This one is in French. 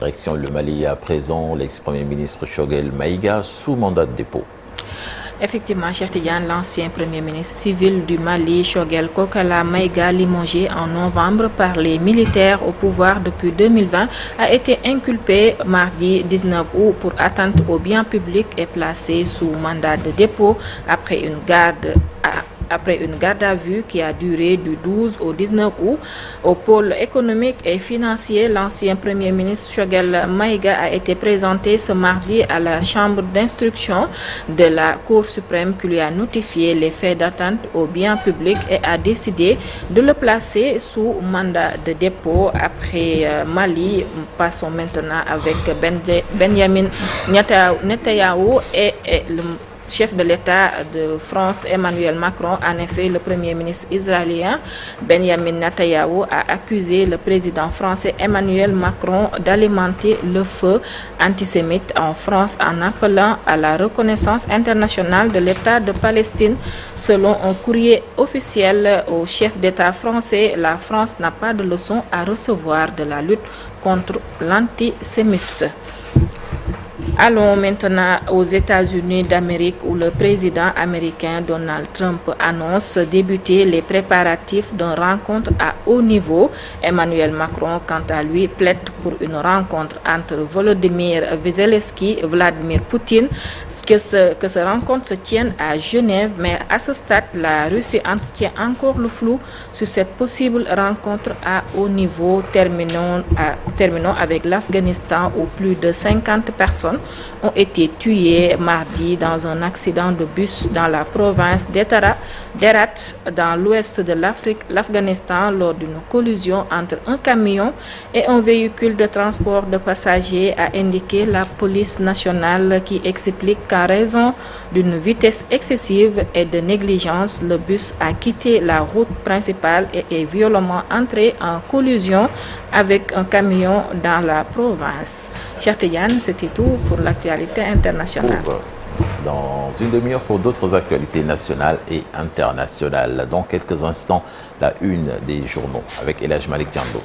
Direction le Mali à présent, l'ex-premier ministre Choguel Maïga sous mandat de dépôt. Effectivement, Cheikh Tidiane, l'ancien premier ministre civil du Mali, Choguel Kokala Maïga, limogé en novembre par les militaires au pouvoir depuis 2020, a été inculpé mardi 19 août pour atteinte au bien public et placé sous mandat de dépôt après une garde à vue qui a duré du 12 au 19 août. Au pôle économique et financier, l'ancien premier ministre Choguel Maïga a été présenté ce mardi à la chambre d'instruction de la Cour suprême qui lui a notifié les faits d'atteinte au bien public et a décidé de le placer sous mandat de dépôt. Après Mali, passons maintenant avec Benjamin Netanyahu et le chef de l'État de France, Emmanuel Macron. En effet, le premier ministre israélien, Benjamin Netanyahu, a accusé le président français Emmanuel Macron d'alimenter le feu antisémite en France en appelant à la reconnaissance internationale de l'État de Palestine. Selon un courrier officiel au chef d'État français, la France n'a pas de leçon à recevoir de la lutte contre l'antisémitisme. Allons maintenant aux États-Unis d'Amérique où le président américain Donald Trump annonce débuter les préparatifs d'une rencontre à haut niveau. Emmanuel Macron, quant à lui, plaide pour une rencontre entre Volodymyr Zelensky et Vladimir Poutine. Que cette rencontre se tienne à Genève, mais à ce stade, la Russie entretient encore le flou sur cette possible rencontre à haut niveau. Terminons avec l'Afghanistan où plus de 50 personnes ont été tuées mardi dans un accident de bus dans la province d'Herat, dans l'ouest de l'Afghanistan, lors d'une collision entre un camion et un véhicule de transport de passagers, a indiqué la police nationale, qui explique qu'en raison d'une vitesse excessive et de négligence, le bus a quitté la route principale et est violemment entré en collision avec un camion dans la province. Cheikh Tidiane, c'était tout pour l'actualité internationale. Dans une demi-heure pour d'autres actualités nationales et internationales. Dans quelques instants, la une des journaux avec El Hadj Malick Diallo.